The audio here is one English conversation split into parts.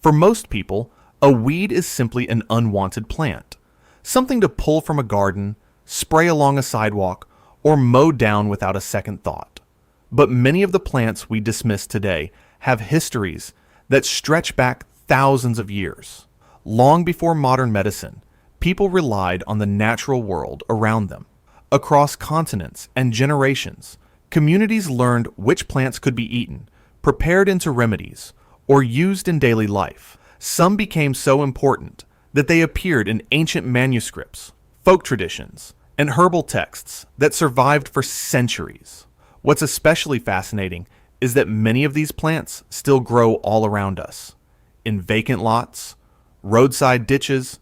For most people, a weed is simply an unwanted plant, something to pull from a garden, spray along a sidewalk, or mow down without a second thought. But many of the plants we dismiss today have histories that stretch back thousands of years. Long before modern medicine, people relied on the natural world around them. Across continents and generations, communities learned which plants could be eaten, prepared into remedies, or used in daily life. Some became so important that they appeared in ancient manuscripts, folk traditions, and herbal texts that survived for centuries. What's especially fascinating is that many of these plants still grow all around us, in vacant lots, roadside ditches,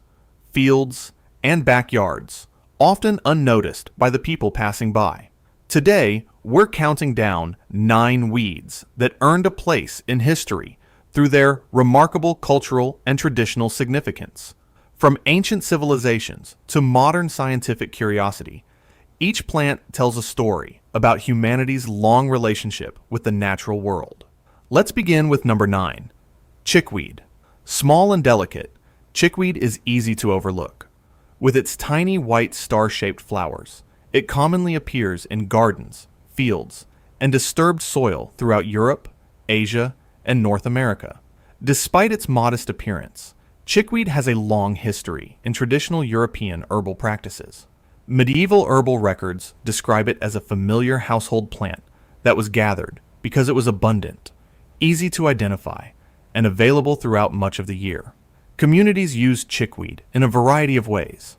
fields, and backyards, often unnoticed by the people passing by. Today, we're counting down 9 weeds that earned a place in history through their remarkable cultural and traditional significance. From ancient civilizations to modern scientific curiosity, each plant tells a story about humanity's long relationship with the natural world. Let's begin with number 9, chickweed. Small and delicate, chickweed is easy to overlook. With its tiny white star-shaped flowers, it commonly appears in gardens, fields, and disturbed soil throughout Europe, Asia, and North America. Despite its modest appearance, chickweed has a long history in traditional European herbal practices. Medieval herbal records describe it as a familiar household plant that was gathered because it was abundant, easy to identify, and available throughout much of the year. Communities used chickweed in a variety of ways.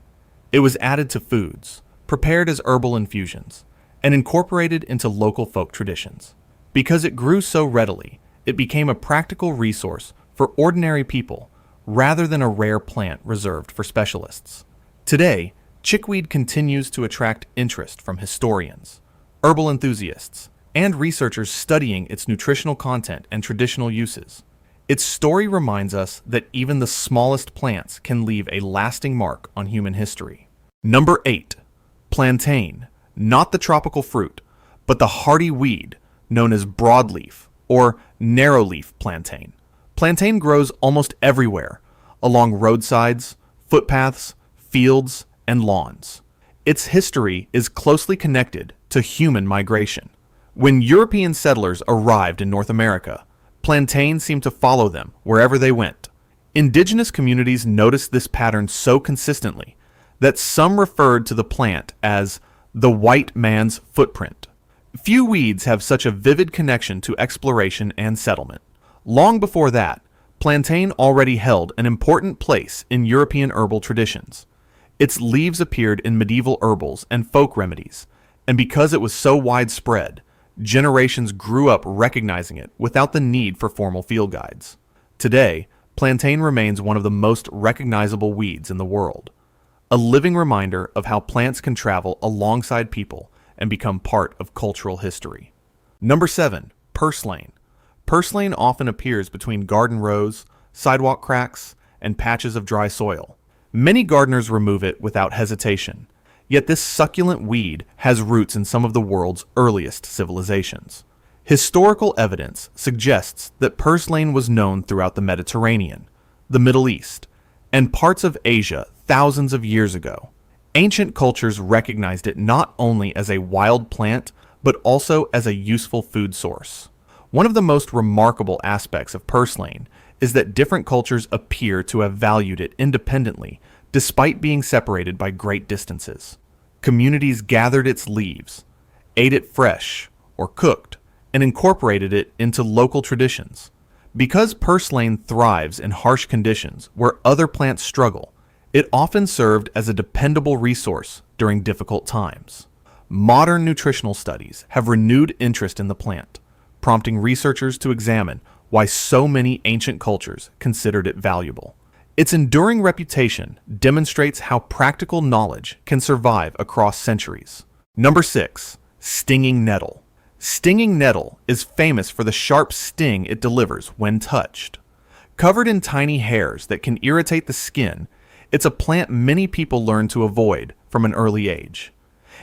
It was added to foods, prepared as herbal infusions, and incorporated into local folk traditions. Because it grew so readily, it became a practical resource for ordinary people rather than a rare plant reserved for specialists. Today, chickweed continues to attract interest from historians, herbal enthusiasts, and researchers studying its nutritional content and traditional uses. Its story reminds us that even the smallest plants can leave a lasting mark on human history. Number 8, plantain, not the tropical fruit, but the hardy weed known as broadleaf or narrowleaf plantain. Plantain grows almost everywhere, along roadsides, footpaths, fields, and lawns. Its history is closely connected to human migration. When European settlers arrived in North America, plantain seemed to follow them wherever they went. Indigenous communities noticed this pattern so consistently that some referred to the plant as the white man's footprint. Few weeds have such a vivid connection to exploration and settlement. Long before that, plantain already held an important place in European herbal traditions. Its leaves appeared in medieval herbals and folk remedies, and because it was so widespread, generations grew up recognizing it without the need for formal field guides. Today, plantain remains one of the most recognizable weeds in the world, a living reminder of how plants can travel alongside people and become part of cultural history. Number 7, purslane. Purslane often appears between garden rows, sidewalk cracks, and patches of dry soil. Many gardeners remove it without hesitation, yet this succulent weed has roots in some of the world's earliest civilizations. Historical evidence suggests that purslane was known throughout the Mediterranean, the Middle East, and parts of Asia thousands of years ago. Ancient cultures recognized it not only as a wild plant, but also as a useful food source. One of the most remarkable aspects of purslane is that different cultures appear to have valued it independently, despite being separated by great distances. Communities gathered its leaves, ate it fresh or cooked, and incorporated it into local traditions. Because purslane thrives in harsh conditions where other plants struggle, it often served as a dependable resource during difficult times. Modern nutritional studies have renewed interest in the plant, prompting researchers to examine why so many ancient cultures considered it valuable. Its enduring reputation demonstrates how practical knowledge can survive across centuries. Number 6, stinging nettle. Stinging nettle is famous for the sharp sting it delivers when touched. Covered in tiny hairs that can irritate the skin, it's a plant many people learn to avoid from an early age.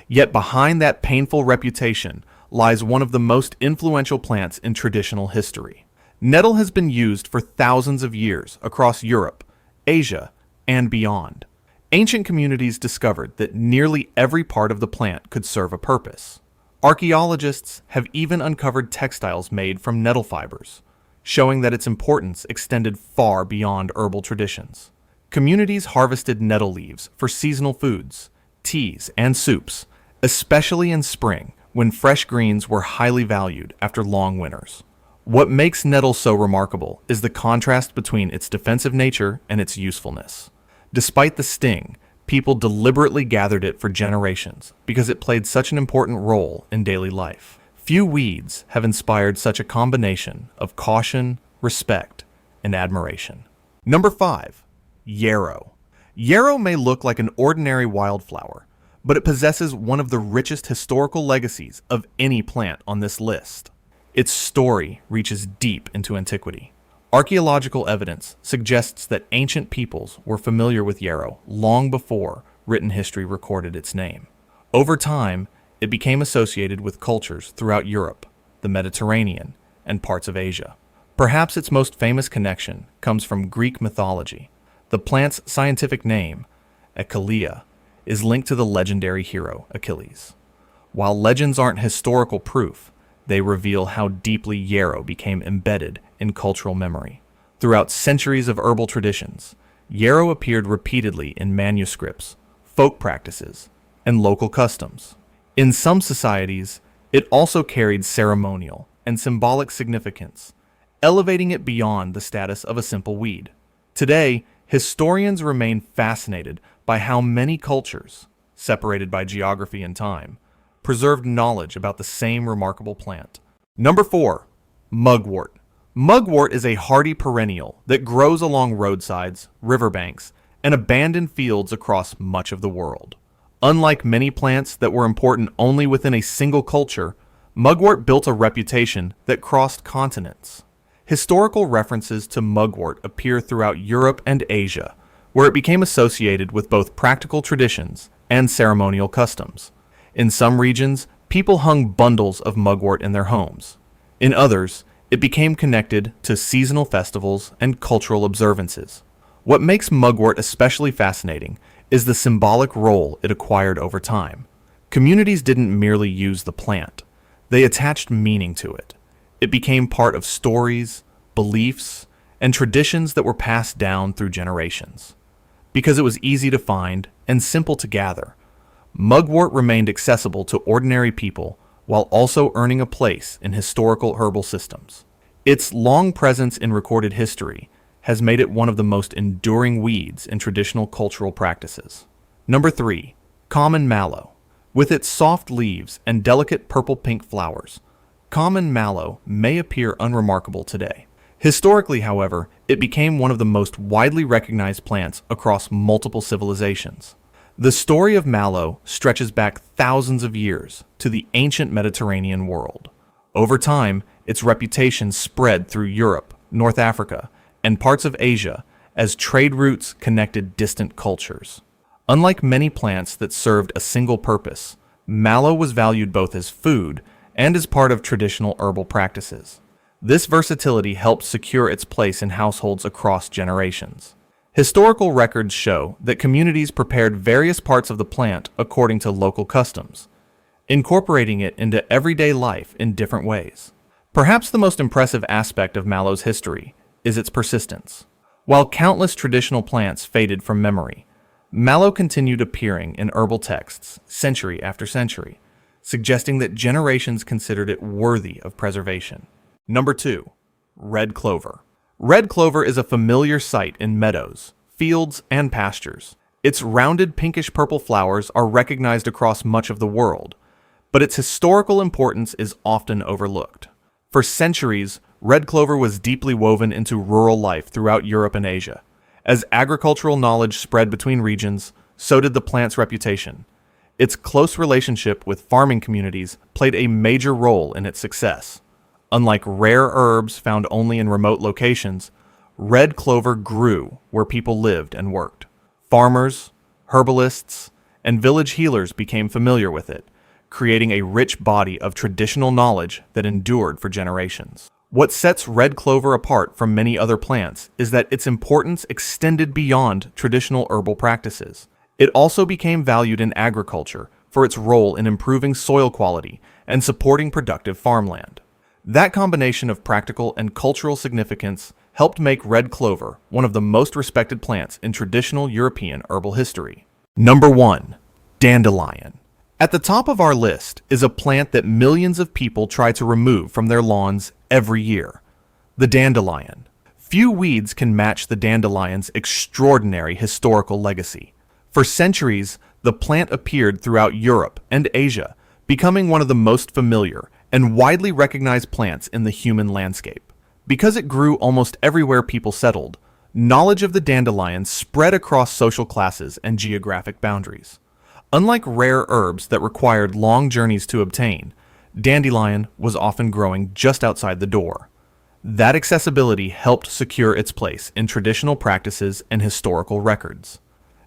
Yet behind that painful reputation lies one of the most influential plants in traditional history. Nettle has been used for thousands of years across Europe, Asia, and beyond. Ancient communities discovered that nearly every part of the plant could serve a purpose. Archaeologists have even uncovered textiles made from nettle fibers, showing that its importance extended far beyond herbal traditions. Communities harvested nettle leaves for seasonal foods, teas, and soups, especially in spring when fresh greens were highly valued after long winters. What makes nettle so remarkable is the contrast between its defensive nature and its usefulness. Despite the sting, people deliberately gathered it for generations because it played such an important role in daily life. Few weeds have inspired such a combination of caution, respect, and admiration. Number 5. Yarrow. Yarrow may look like an ordinary wildflower, but it possesses one of the richest historical legacies of any plant on this list. Its story reaches deep into antiquity. Archaeological evidence suggests that ancient peoples were familiar with yarrow long before written history recorded its name. Over time, it became associated with cultures throughout Europe, the Mediterranean, and parts of Asia. Perhaps its most famous connection comes from Greek mythology. The plant's scientific name, Achillea, is linked to the legendary hero Achilles. While legends aren't historical proof, they reveal how deeply yarrow became embedded in cultural memory. Throughout centuries of herbal traditions, yarrow appeared repeatedly in manuscripts, folk practices, and local customs. In some societies, it also carried ceremonial and symbolic significance, elevating it beyond the status of a simple weed. Today, historians remain fascinated by how many cultures, separated by geography and time, preserved knowledge about the same remarkable plant. Number 4. Mugwort. Mugwort is a hardy perennial that grows along roadsides, riverbanks, and abandoned fields across much of the world. Unlike many plants that were important only within a single culture, mugwort built a reputation that crossed continents. Historical references to mugwort appear throughout Europe and Asia, where it became associated with both practical traditions and ceremonial customs. In some regions, people hung bundles of mugwort in their homes. In others, it became connected to seasonal festivals and cultural observances. What makes mugwort especially fascinating is the symbolic role it acquired over time. Communities didn't merely use the plant, they attached meaning to it. It became part of stories, beliefs, and traditions that were passed down through generations. Because it was easy to find and simple to gather, mugwort remained accessible to ordinary people while also earning a place in historical herbal systems. Its long presence in recorded history has made it one of the most enduring weeds in traditional cultural practices. Number 3. Common mallow. With its soft leaves and delicate purple-pink flowers, common mallow may appear unremarkable today. Historically, however, it became one of the most widely recognized plants across multiple civilizations. The story of mallow stretches back thousands of years to the ancient Mediterranean world. Over time, its reputation spread through Europe, North Africa, and parts of Asia as trade routes connected distant cultures. Unlike many plants that served a single purpose, mallow was valued both as food and as part of traditional herbal practices. This versatility helped secure its place in households across generations. Historical records show that communities prepared various parts of the plant according to local customs, incorporating it into everyday life in different ways. Perhaps the most impressive aspect of mallow's history is its persistence. While countless traditional plants faded from memory, mallow continued appearing in herbal texts century after century, suggesting that generations considered it worthy of preservation. Number 2. Red clover. Red clover is a familiar sight in meadows, fields, and pastures. Its rounded pinkish-purple flowers are recognized across much of the world, but its historical importance is often overlooked. For centuries, red clover was deeply woven into rural life throughout Europe and Asia. As agricultural knowledge spread between regions, so did the plant's reputation. Its close relationship with farming communities played a major role in its success. Unlike rare herbs found only in remote locations, red clover grew where people lived and worked. Farmers, herbalists, and village healers became familiar with it, creating a rich body of traditional knowledge that endured for generations. What sets red clover apart from many other plants is that its importance extended beyond traditional herbal practices. It also became valued in agriculture for its role in improving soil quality and supporting productive farmland. That combination of practical and cultural significance helped make red clover one of the most respected plants in traditional European herbal history. Number 1. Dandelion. At the top of our list is a plant that millions of people try to remove from their lawns every year: the dandelion. Few weeds can match the dandelion's extraordinary historical legacy. For centuries, the plant appeared throughout Europe and Asia, becoming one of the most familiar and widely recognized plants in the human landscape. Because it grew almost everywhere people settled, knowledge of the dandelion spread across social classes and geographic boundaries. Unlike rare herbs that required long journeys to obtain, dandelion was often growing just outside the door. That accessibility helped secure its place in traditional practices and historical records.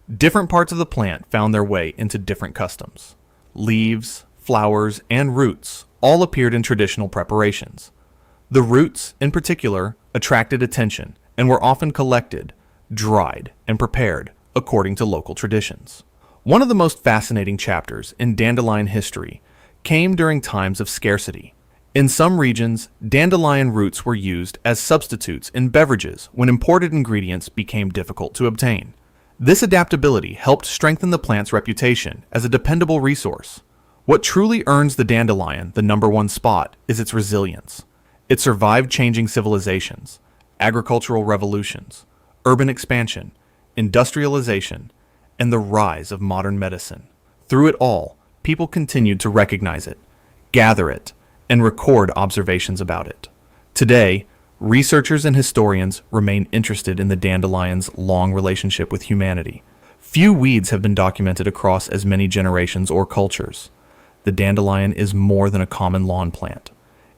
Different parts of the plant found their way into different customs. Leaves, flowers, and roots all appeared in traditional preparations. The roots, in particular, attracted attention and were often collected, dried, and prepared according to local traditions. One of the most fascinating chapters in dandelion history came during times of scarcity. In some regions, dandelion roots were used as substitutes in beverages when imported ingredients became difficult to obtain. This adaptability helped strengthen the plant's reputation as a dependable resource. What truly earns the dandelion the number one spot is its resilience. It survived changing civilizations, agricultural revolutions, urban expansion, industrialization, and the rise of modern medicine. Through it all, people continued to recognize it, gather it, and record observations about it. Today, researchers and historians remain interested in the dandelion's long relationship with humanity. Few weeds have been documented across as many generations or cultures. The dandelion is more than a common lawn plant.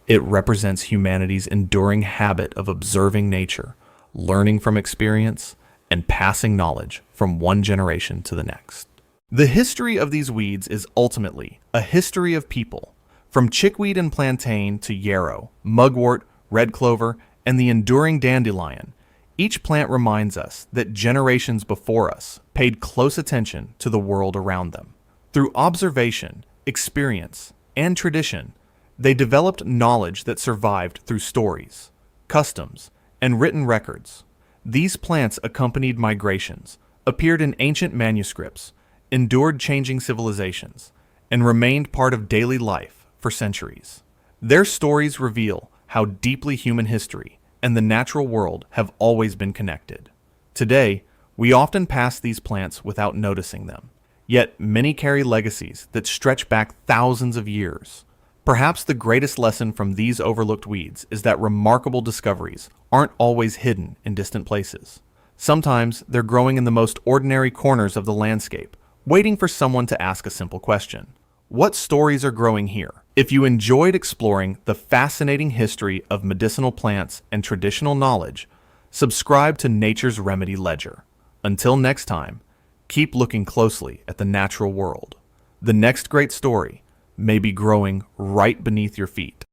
It represents humanity's enduring habit of observing nature, learning from experience, and passing knowledge from one generation to the next. The history of these weeds is ultimately a history of people. From chickweed and plantain to yarrow, mugwort, red clover, and the enduring dandelion, each plant reminds us that generations before us paid close attention to the world around them. Through observation, experience, and tradition, they developed knowledge that survived through stories, customs, and written records. These plants accompanied migrations, appeared in ancient manuscripts, endured changing civilizations, and remained part of daily life for centuries. Their stories reveal how deeply human history and the natural world have always been connected. Today, we often pass these plants without noticing them, yet many carry legacies that stretch back thousands of years. Perhaps the greatest lesson from these overlooked weeds is that remarkable discoveries aren't always hidden in distant places. Sometimes they're growing in the most ordinary corners of the landscape, waiting for someone to ask a simple question. What stories are growing here? If you enjoyed exploring the fascinating history of medicinal plants and traditional knowledge, subscribe to Nature's Remedy Ledger. Until next time, keep looking closely at the natural world. The next great story may be growing right beneath your feet.